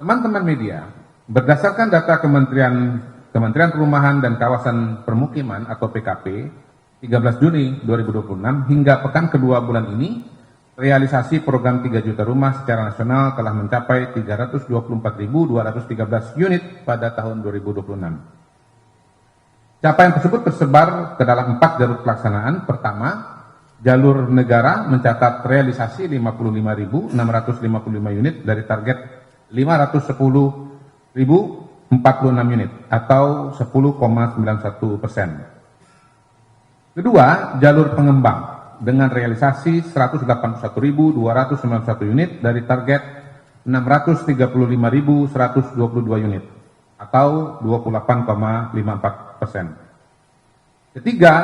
Teman-teman media, berdasarkan data Kementerian Perumahan dan Kawasan Permukiman atau PKP 13 Juni 2026 hingga pekan kedua bulan ini, realisasi program 3 juta rumah secara nasional telah mencapai 324.213 unit pada tahun 2026. Capaian tersebut tersebar ke dalam 4 jalur pelaksanaan. Pertama, jalur negara mencatat realisasi 55.655 unit dari target 510.046 unit atau 10,91%. Kedua, jalur pengembang dengan realisasi 181.291 unit dari target 635.122 unit atau 28,54%. Ketiga,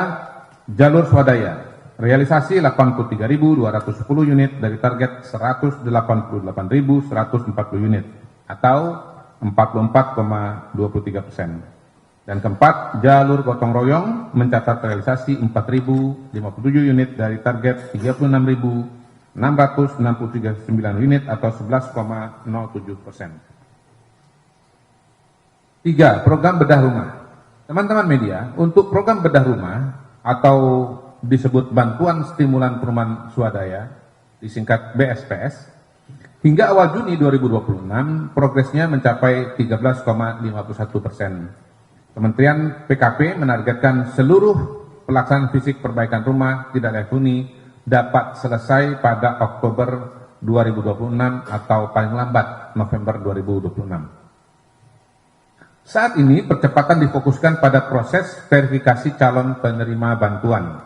jalur swadaya realisasi 83.210 unit dari target 188.140 unit atau 44,23%. Dan keempat, jalur gotong royong mencatat realisasi 4.057 unit dari target 36.669 unit atau 11,07%. 3. Program bedah rumah. Teman-teman media, untuk program bedah rumah atau disebut bantuan stimulan perumahan swadaya, disingkat BSPS, hingga awal Juni 2026 progresnya mencapai 13,51%. Kementerian PKP menargetkan seluruh pelaksanaan fisik perbaikan rumah tidak layak huni dapat selesai pada Oktober 2026 atau paling lambat November 2026. Saat ini percepatan difokuskan pada proses verifikasi calon penerima bantuan.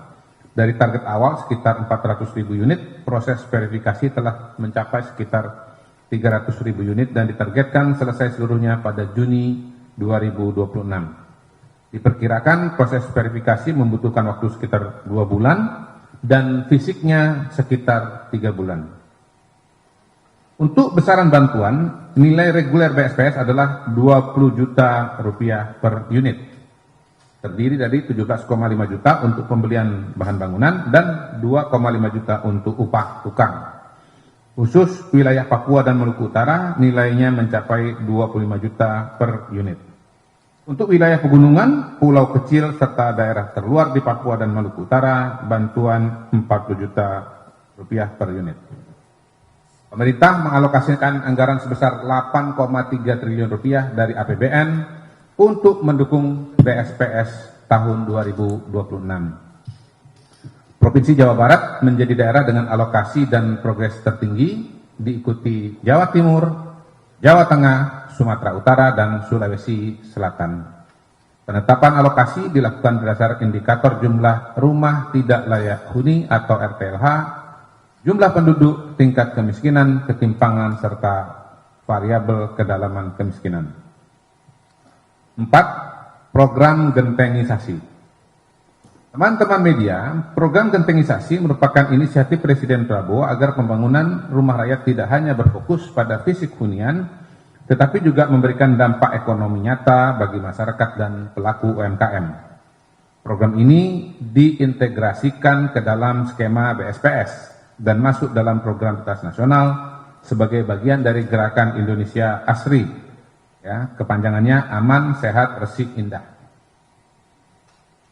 Dari target awal sekitar 400.000 unit, proses verifikasi telah mencapai sekitar 300.000 unit dan ditargetkan selesai seluruhnya pada Juni 2026. Diperkirakan proses verifikasi membutuhkan waktu sekitar 2 bulan dan fisiknya sekitar 3 bulan. Untuk besaran bantuan, nilai reguler BSPS adalah 20 juta rupiah per unit. Terdiri dari 17,5 juta untuk pembelian bahan bangunan dan 2,5 juta untuk upah tukang. Khusus wilayah Papua dan Maluku Utara nilainya mencapai 25 juta per unit. Untuk wilayah pegunungan, pulau kecil serta daerah terluar di Papua dan Maluku Utara, bantuan 40 juta rupiah per unit. Pemerintah mengalokasikan anggaran sebesar 8,3 triliun rupiah dari APBN untuk mendukung BSPS tahun 2026. Provinsi Jawa Barat menjadi daerah dengan alokasi dan progres tertinggi, diikuti Jawa Timur, Jawa Tengah, Sumatera Utara, dan Sulawesi Selatan. Penetapan alokasi dilakukan berdasar indikator jumlah rumah tidak layak huni atau RTLH, jumlah penduduk, tingkat kemiskinan, ketimpangan, serta variabel kedalaman kemiskinan. 4. Program gentengisasi. Teman-teman media, program gentengisasi merupakan inisiatif Presiden Prabowo agar pembangunan rumah rakyat tidak hanya berfokus pada fisik hunian, tetapi juga memberikan dampak ekonomi nyata bagi masyarakat dan pelaku UMKM. Program ini diintegrasikan ke dalam skema BSPS dan masuk dalam program prioritas nasional sebagai bagian dari gerakan Indonesia Asri, ya, kepanjangannya Aman, Sehat, Resik, Indah.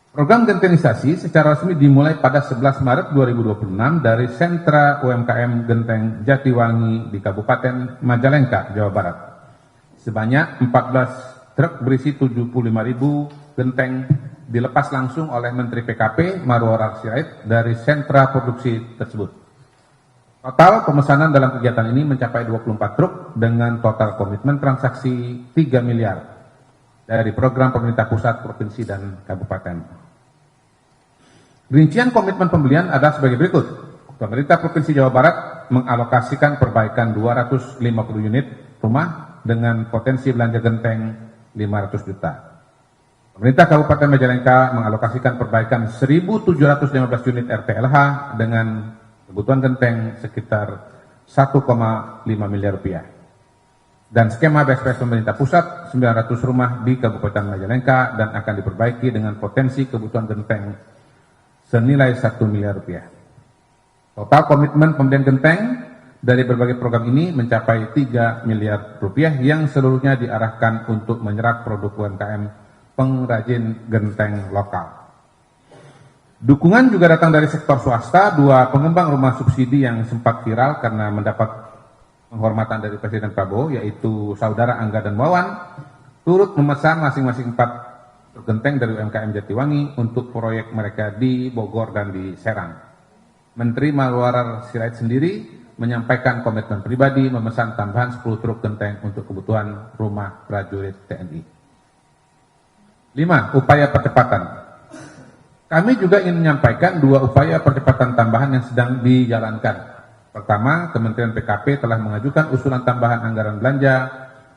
Program gentengisasi secara resmi dimulai pada 11 Maret 2026 dari Sentra UMKM Genteng Jatiwangi di Kabupaten Majalengka, Jawa Barat. Sebanyak 14 truk berisi 75.000 genteng dilepas langsung oleh Menteri PKP Marwar Sirait dari sentra produksi tersebut. Total pemesanan dalam kegiatan ini mencapai 24 truk dengan total komitmen transaksi 3 miliar dari program pemerintah pusat, provinsi, dan kabupaten. Rincian komitmen pembelian adalah sebagai berikut. Pemerintah Provinsi Jawa Barat mengalokasikan perbaikan 250 unit rumah dengan potensi belanja genteng 500 juta. Pemerintah Kabupaten Majalengka mengalokasikan perbaikan 1.715 unit RTLH dengan kebutuhan genteng sekitar 1,5 miliar rupiah. Dan skema BSPS pemerintah pusat 900 rumah di Kabupaten Majalengka dan akan diperbaiki dengan potensi kebutuhan genteng senilai 1 miliar rupiah. Total komitmen pembelian genteng dari berbagai program ini mencapai 3 miliar rupiah yang seluruhnya diarahkan untuk menyerap produk UMKM pengrajin genteng lokal. Dukungan juga datang dari sektor swasta, 2 pengembang rumah subsidi yang sempat viral karena mendapat penghormatan dari Presiden Prabowo, yaitu Saudara Angga dan Wawan, turut memesan masing-masing 4 genteng dari UMKM Jatiwangi untuk proyek mereka di Bogor dan di Serang. Menteri Malwarar Sirait sendiri menyampaikan komitmen pribadi memesan tambahan 10 truk genteng untuk kebutuhan rumah prajurit TNI. 5. Upaya percepatan. Kami juga ingin menyampaikan 2 upaya percepatan tambahan yang sedang dijalankan. Pertama, Kementerian PKP telah mengajukan usulan tambahan anggaran belanja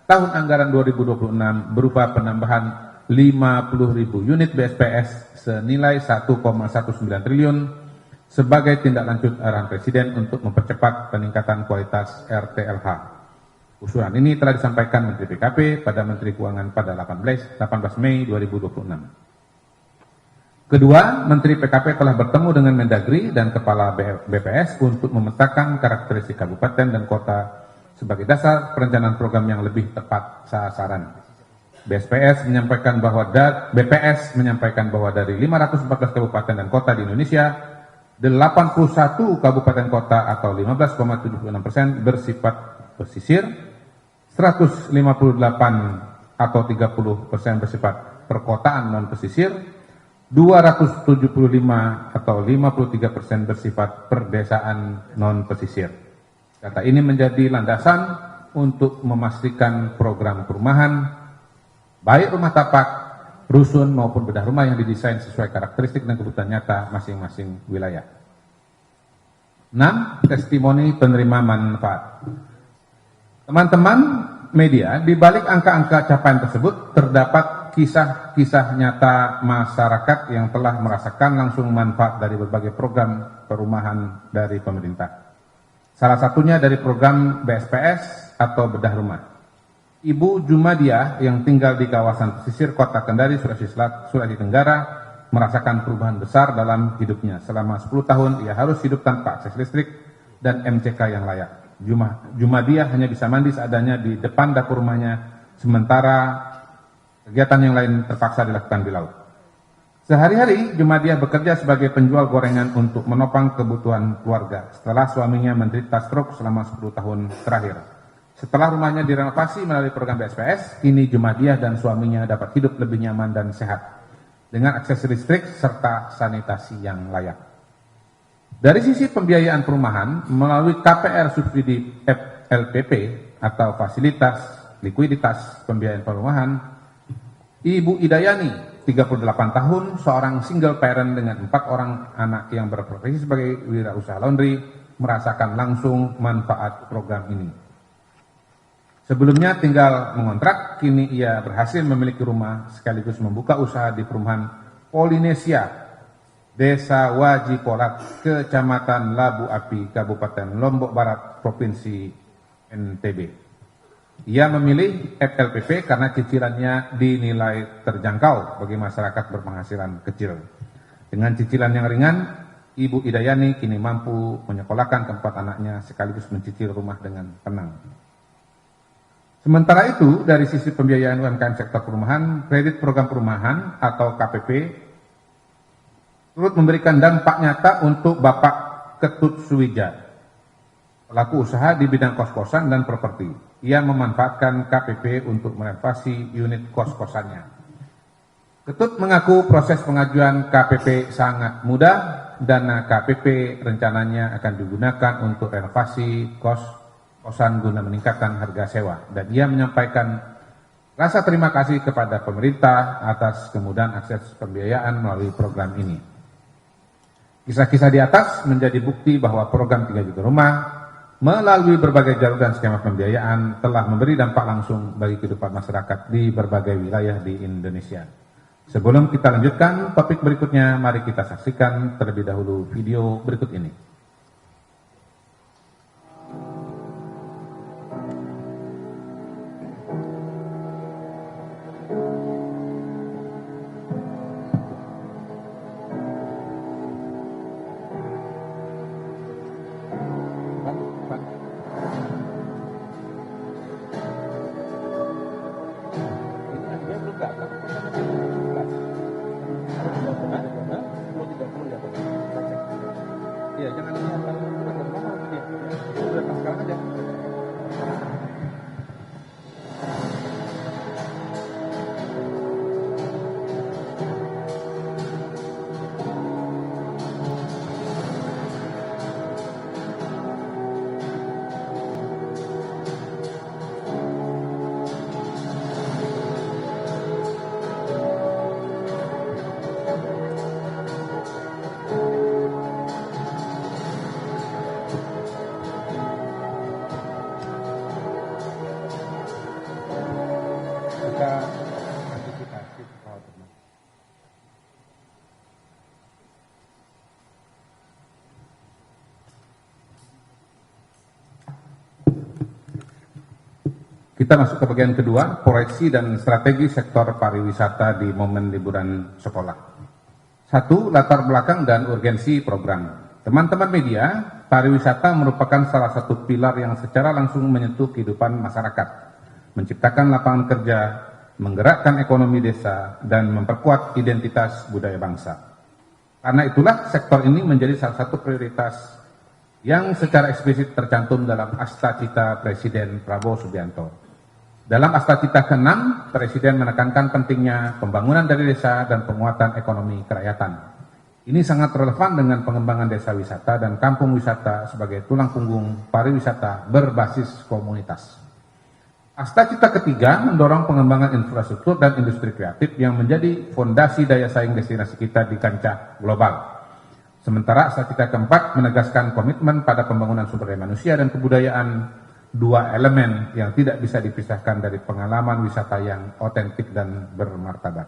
tahun anggaran 2026 berupa penambahan 50.000 unit BSPS senilai 1,19 triliun sebagai tindak lanjut arahan Presiden untuk mempercepat peningkatan kualitas RTLH. Usulan ini telah disampaikan Menteri PKP pada Menteri Keuangan pada 18 Mei 2026. Kedua, Menteri PKP telah bertemu dengan Mendagri dan Kepala BPS untuk memetakan karakteristik kabupaten dan kota sebagai dasar perencanaan program yang lebih tepat sasaran. BPS menyampaikan bahwa dari 514 kabupaten dan kota di Indonesia, 81 kabupaten kota atau 15,76% bersifat pesisir, 158 atau 30% bersifat perkotaan non pesisir, 275 atau 53% bersifat perdesaan non pesisir. Data ini menjadi landasan untuk memastikan program perumahan, baik rumah tapak, rusun maupun bedah rumah yang didesain sesuai karakteristik dan kebutuhan nyata masing-masing wilayah. 6. Testimoni penerima manfaat. Teman-teman media, di balik angka-angka capaian tersebut terdapat kisah-kisah nyata masyarakat yang telah merasakan langsung manfaat dari berbagai program perumahan dari pemerintah. Salah satunya dari program BSPS atau bedah rumah. Ibu Jumadiah yang tinggal di kawasan pesisir Kota Kendari, Sulawesi Tenggara, merasakan perubahan besar dalam hidupnya. Selama 10 tahun ia harus hidup tanpa akses listrik dan MCK yang layak. Jumadiah hanya bisa mandi seadanya di depan dapur rumahnya, sementara kegiatan yang lain terpaksa dilakukan di laut. Sehari-hari Jumadiah bekerja sebagai penjual gorengan untuk menopang kebutuhan keluarga setelah suaminya menderita stroke selama 10 tahun terakhir. Setelah rumahnya direnovasi melalui program BSPS, kini Jumadiah dan suaminya dapat hidup lebih nyaman dan sehat dengan akses listrik serta sanitasi yang layak. Dari sisi pembiayaan perumahan melalui KPR subsidi FLPP atau fasilitas likuiditas pembiayaan perumahan, Ibu Idayani, 38 tahun, seorang single parent dengan 4 orang anak yang berprofesi sebagai wirausaha laundry, merasakan langsung manfaat program ini. Sebelumnya tinggal mengontrak, kini ia berhasil memiliki rumah sekaligus membuka usaha di perumahan Polinesia, Desa Wajipolat, Kecamatan Labu Api, Kabupaten Lombok Barat, Provinsi NTB. Ia memilih FLPP karena cicilannya dinilai terjangkau bagi masyarakat berpenghasilan kecil. Dengan cicilan yang ringan, Ibu Idayani kini mampu menyekolahkan keempat anaknya sekaligus mencicil rumah dengan tenang. Sementara itu, dari sisi pembiayaan UMKM sektor perumahan, kredit program perumahan atau KPP turut memberikan dampak nyata untuk Bapak Ketut Suwija, pelaku usaha di bidang kos-kosan dan properti. Ia memanfaatkan KPP untuk merenovasi unit kos-kosannya. Ketut mengaku proses pengajuan KPP sangat mudah. Dana KPP rencananya akan digunakan untuk renovasi kosan guna meningkatkan harga sewa. Dan ia menyampaikan rasa terima kasih kepada pemerintah atas kemudahan akses pembiayaan melalui program ini. Kisah-kisah di atas menjadi bukti bahwa program 3 Juta Rumah melalui berbagai jalur dan skema pembiayaan telah memberi dampak langsung bagi kehidupan masyarakat di berbagai wilayah di Indonesia. Sebelum kita lanjutkan topik berikutnya, mari kita saksikan terlebih dahulu video berikut ini. Kita masuk ke bagian kedua, proyeksi dan strategi sektor pariwisata di momen liburan sekolah. 1. Latar belakang dan urgensi program. Teman-teman media, pariwisata merupakan salah satu pilar yang secara langsung menyentuh kehidupan masyarakat, menciptakan lapangan kerja, menggerakkan ekonomi desa, dan memperkuat identitas budaya bangsa. Karena itulah sektor ini menjadi salah satu prioritas yang secara eksplisit tercantum dalam Asta Cita Presiden Prabowo Subianto. Dalam Asta Cita ke-6, Presiden menekankan pentingnya pembangunan dari desa dan penguatan ekonomi kerakyatan. Ini sangat relevan dengan pengembangan desa wisata dan kampung wisata sebagai tulang punggung pariwisata berbasis komunitas. Asta Cita ketiga mendorong pengembangan infrastruktur dan industri kreatif yang menjadi fondasi daya saing destinasi kita di kancah global. Sementara Asta Cita keempat menegaskan komitmen pada pembangunan sumber daya manusia dan kebudayaan, dua elemen yang tidak bisa dipisahkan dari pengalaman wisata yang otentik dan bermartabat.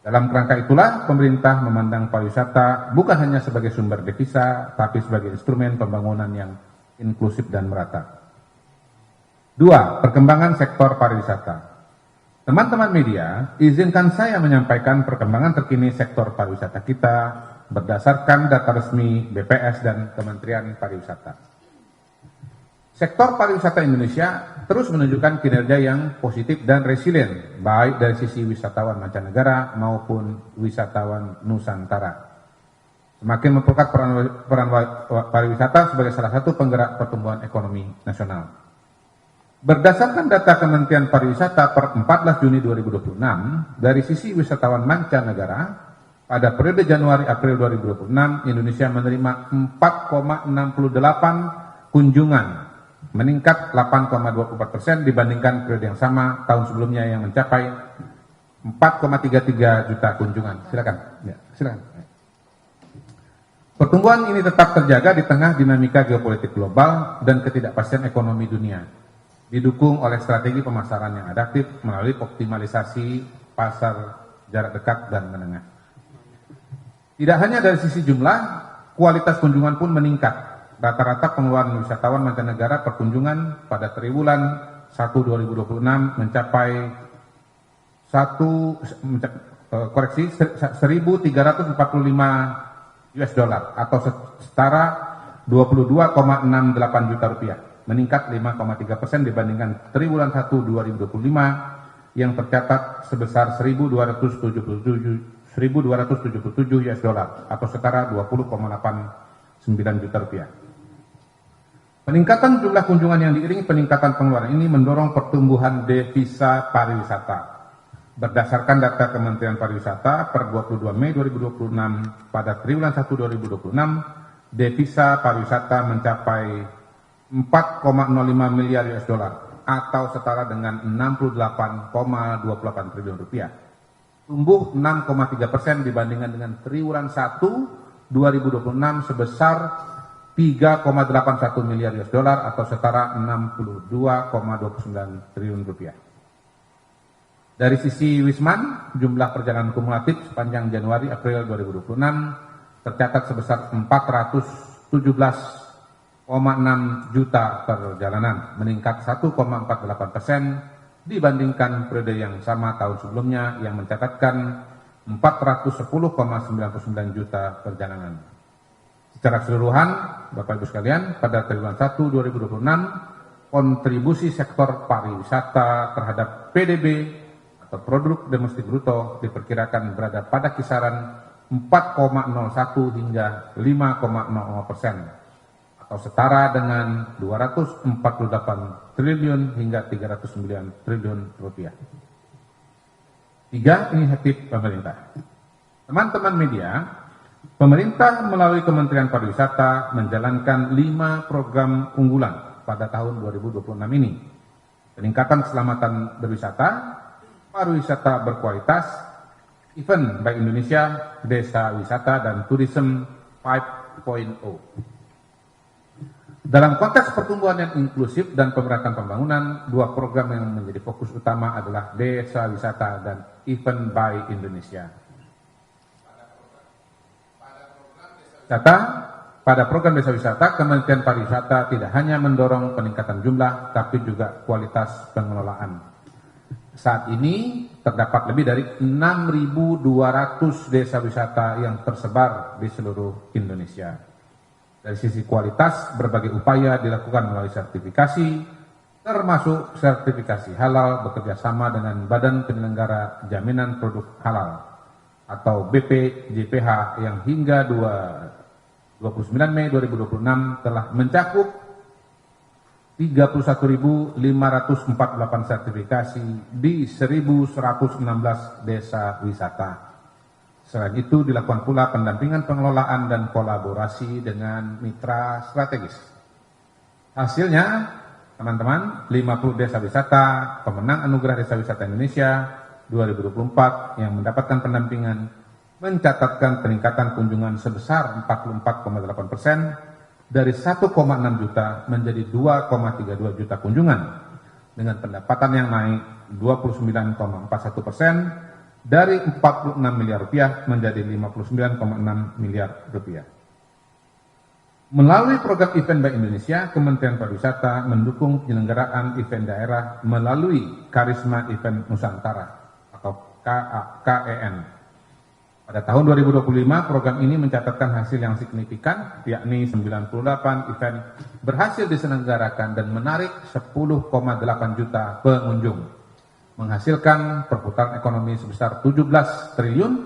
Dalam kerangka itulah, pemerintah memandang pariwisata bukan hanya sebagai sumber devisa, tapi sebagai instrumen pembangunan yang inklusif dan merata. 2. Perkembangan sektor pariwisata. Teman-teman media, izinkan saya menyampaikan perkembangan terkini sektor pariwisata kita berdasarkan data resmi BPS dan Kementerian Pariwisata. Sektor pariwisata Indonesia terus menunjukkan kinerja yang positif dan resilient, baik dari sisi wisatawan mancanegara maupun wisatawan Nusantara. Semakin memperkuat peran pariwisata sebagai salah satu penggerak pertumbuhan ekonomi nasional. Berdasarkan data Kementerian Pariwisata per 14 Juni 2026, dari sisi wisatawan mancanegara, pada periode Januari-April 2026, Indonesia menerima 4,68 kunjungan, meningkat 8,24% dibandingkan periode yang sama tahun sebelumnya yang mencapai 4,33 juta kunjungan. Silakan. Ya, silakan. Pertumbuhan ini tetap terjaga di tengah dinamika geopolitik global dan ketidakpastian ekonomi dunia, didukung oleh strategi pemasaran yang adaptif melalui optimalisasi pasar jarak dekat dan menengah. Tidak hanya dari sisi jumlah, kualitas kunjungan pun meningkat. Rata-rata pengeluaran wisatawan mancanegara per kunjungan pada triwulan 1 2026 mencapai 1.345 US dollar atau setara 22,68 juta rupiah, meningkat 5,3% dibandingkan triwulan 1 2025 yang tercatat sebesar 1.277 US dollar atau setara 20,89 juta rupiah. Peningkatan jumlah kunjungan yang diiringi peningkatan pengeluaran ini mendorong pertumbuhan devisa pariwisata. Berdasarkan data Kementerian Pariwisata per 22 Mei 2026 pada triwulan 1 2026, devisa pariwisata mencapai 4,05 miliar US dollar atau setara dengan 68,28 triliun rupiah. Tumbuh 6,3% dibandingkan dengan triwulan 1 2026 sebesar 3,81 miliar US dollar atau setara 62,29 triliun rupiah. Dari sisi Wisman, jumlah perjalanan kumulatif sepanjang Januari-April 2026 tercatat sebesar 417,6 juta perjalanan, meningkat 1,48% dibandingkan periode yang sama tahun sebelumnya yang mencatatkan 410,99 juta perjalanan. Secara keseluruhan, Bapak Ibu sekalian, pada triwulan 1 2026, kontribusi sektor pariwisata terhadap PDB atau produk domestik bruto diperkirakan berada pada kisaran 4,01 hingga 5,00% atau setara dengan 248 triliun hingga 309 triliun rupiah. 3. Inisiatif pemerintah. Teman-teman media, pemerintah melalui Kementerian Pariwisata menjalankan 5 program unggulan pada tahun 2026 ini. Peningkatan keselamatan berwisata, pariwisata berkualitas, event by Indonesia, desa wisata, dan tourism 5.0. Dalam konteks pertumbuhan yang inklusif dan pemerataan pembangunan, 2 program yang menjadi fokus utama adalah desa wisata dan event by Indonesia. Pada program desa wisata, pada program desa wisata, Kementerian Pariwisata tidak hanya mendorong peningkatan jumlah, tapi juga kualitas pengelolaan. Saat ini terdapat lebih dari 6.200 desa wisata yang tersebar di seluruh Indonesia. Dari sisi kualitas, berbagai upaya dilakukan melalui sertifikasi, termasuk sertifikasi halal bekerja sama dengan Badan Penyelenggara Jaminan Produk Halal atau BPJPH yang hingga 29 Mei 2026 telah mencakup 31.548 sertifikasi di 1.116 desa wisata. Selain itu dilakukan pula pendampingan pengelolaan dan kolaborasi dengan mitra strategis. Hasilnya, teman-teman, 50 desa wisata pemenang Anugerah Desa Wisata Indonesia 2024 yang mendapatkan pendampingan mencatatkan peningkatan kunjungan sebesar 44,8% dari 1,6 juta menjadi 2,32 juta kunjungan dengan pendapatan yang naik 29,41% dari 46 miliar rupiah menjadi 59,6 miliar rupiah. Melalui program Event by Indonesia, Kementerian Pariwisata mendukung penyelenggaraan event daerah melalui Karisma Event Nusantara atau KEN. Pada tahun 2025, program ini mencatatkan hasil yang signifikan, yakni 98 event berhasil diselenggarakan dan menarik 10,8 juta pengunjung, menghasilkan perputaran ekonomi sebesar 17 triliun,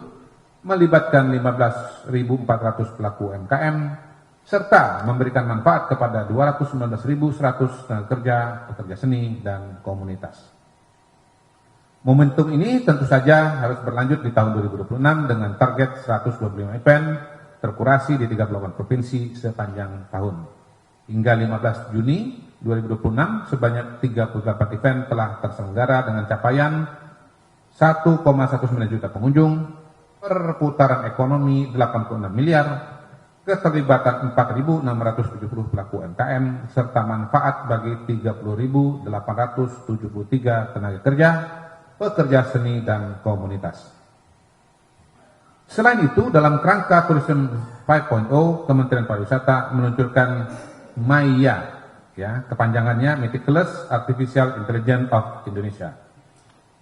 melibatkan 15.400 pelaku UMKM, serta memberikan manfaat kepada 219.100 tenaga kerja, pekerja seni, dan komunitas. Momentum ini tentu saja harus berlanjut di tahun 2026 dengan target 125 event terkurasi di 38 provinsi sepanjang tahun. Hingga 15 Juni 2026 sebanyak 38 event telah terselenggara dengan capaian 1,19 juta pengunjung, perputaran ekonomi 86 miliar, keterlibatan 4.670 pelaku UMKM, serta manfaat bagi 30.873 tenaga kerja, pekerja seni, dan komunitas. Selain itu, dalam kerangka Tourism 5.0, Kementerian Pariwisata meluncurkan MAIA, ya, kepanjangannya Meticulous Artificial Intelligence of Indonesia,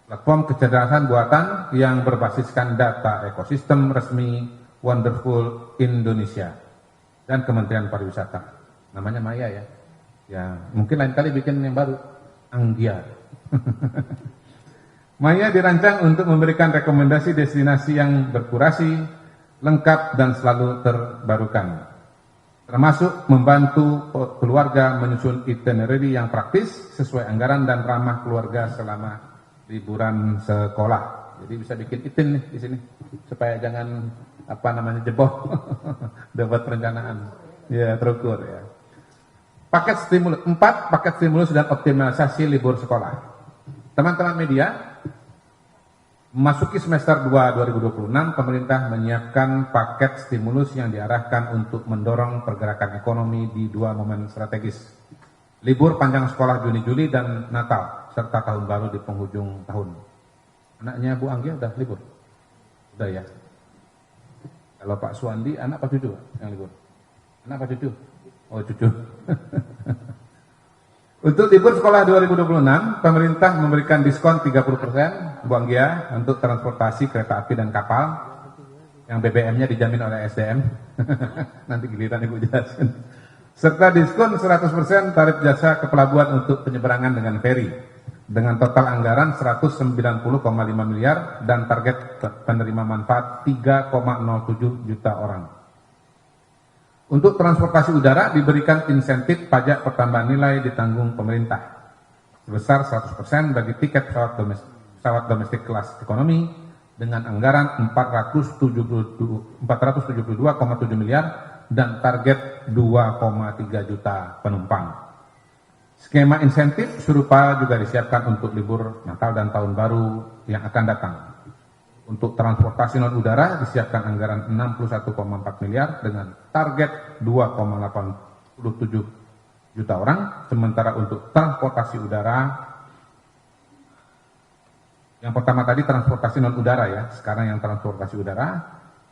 platform kecerdasan buatan yang berbasiskan data ekosistem resmi Wonderful Indonesia dan Kementerian Pariwisata. Namanya MAIA, ya. Ya, mungkin lain kali bikin yang baru, Anggia. MAIA dirancang untuk memberikan rekomendasi destinasi yang berkurasi, lengkap, dan selalu terbarukan, termasuk membantu keluarga menyusun itinerary yang praktis, sesuai anggaran, dan ramah keluarga selama liburan sekolah. Jadi bisa bikin itin nih di sini, supaya jangan jebol, dapat perencanaan. Ya, terukur ya. Paket stimulus dan optimalisasi libur sekolah. Teman-teman media, memasuki semester 2 2026, pemerintah menyiapkan paket stimulus yang diarahkan untuk mendorong pergerakan ekonomi di dua momen strategis. Libur panjang sekolah Juni-Juli dan Natal, serta tahun baru di penghujung tahun. Anaknya Bu Anggia udah libur? Udah ya? Kalau Pak Suwandi, anak apa cucu yang libur? Anak apa cucu? Oh, cucu. Untuk libur sekolah 2026, pemerintah memberikan diskon 30%, Bu Anggia, untuk transportasi kereta api dan kapal, yang BBM-nya dijamin oleh SDM. Nanti giliran Ibu jelasin. Serta diskon 100% tarif jasa ke pelabuhan untuk penyeberangan dengan feri, dengan total anggaran 190,5 miliar dan target penerima manfaat 3,07 juta orang. Untuk transportasi udara diberikan insentif pajak pertambahan nilai ditanggung pemerintah sebesar 100% bagi tiket pesawat domestik kelas ekonomi dengan anggaran 472,7 miliar dan target 2,3 juta penumpang. Skema insentif serupa juga disiapkan untuk libur Natal dan Tahun Baru yang akan datang. Untuk transportasi non udara disiapkan anggaran 61,4 miliar dengan target 2,87 juta orang. Sementara untuk transportasi udara, yang pertama tadi transportasi non udara ya, sekarang yang transportasi udara,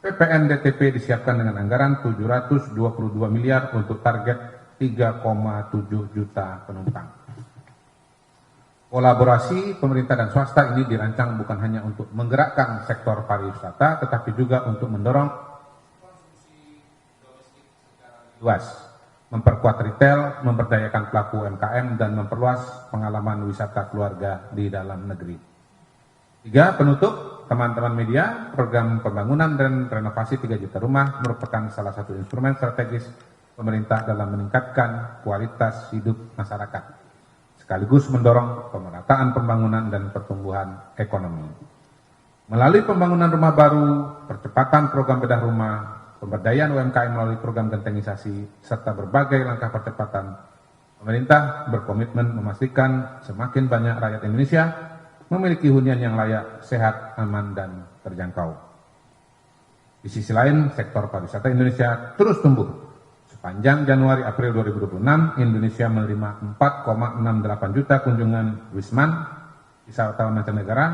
PPN DTP disiapkan dengan anggaran 722 miliar untuk target 3,7 juta penumpang. Kolaborasi pemerintah dan swasta ini dirancang bukan hanya untuk menggerakkan sektor pariwisata, tetapi juga untuk mendorong konsumsi domestik secara luas, memperkuat retail, memberdayakan pelaku UMKM, dan memperluas pengalaman wisata keluarga di dalam negeri. 3. Penutup, teman-teman media, program pembangunan dan renovasi 3 juta rumah merupakan salah satu instrumen strategis pemerintah dalam meningkatkan kualitas hidup masyarakat, sekaligus mendorong pemerataan pembangunan dan pertumbuhan ekonomi. Melalui pembangunan rumah baru, percepatan program bedah rumah, pemberdayaan UMKM melalui program gentengisasi, serta berbagai langkah percepatan, pemerintah berkomitmen memastikan semakin banyak rakyat Indonesia memiliki hunian yang layak, sehat, aman, dan terjangkau. Di sisi lain, sektor pariwisata Indonesia terus tumbuh. Sepanjang Januari-April 2026, Indonesia menerima 4,68 juta kunjungan wisman wisatawan mancanegara,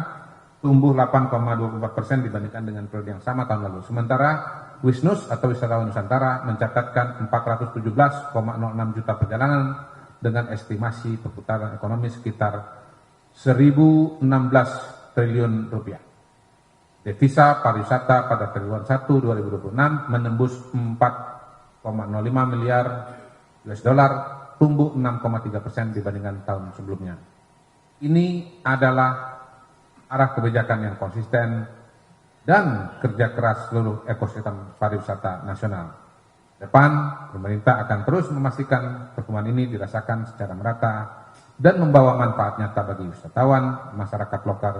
tumbuh 8,24% dibandingkan dengan periode yang sama tahun lalu. Sementara Wisnus atau wisatawan Nusantara mencatatkan 417,06 juta perjalanan dengan estimasi perputaran ekonomi sekitar 1.016 triliun rupiah. Devisa pariwisata pada triwulan 1 2026 menembus 4,05 miliar US dollar, tumbuh 6,3% dibandingkan tahun sebelumnya. Ini adalah arah kebijakan yang konsisten dan kerja keras seluruh ekosistem pariwisata nasional. Depan, pemerintah akan terus memastikan pertumbuhan ini dirasakan secara merata dan membawa manfaat nyata bagi wisatawan, masyarakat lokal,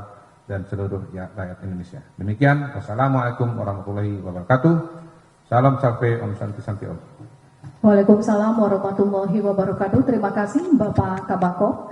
dan seluruh rakyat Indonesia. Demikian, wassalamualaikum warahmatullahi wabarakatuh. Salam salve, om santi santi om. Waalaikumsalam warahmatullahi wabarakatuh. Terima kasih Bapak Kabako.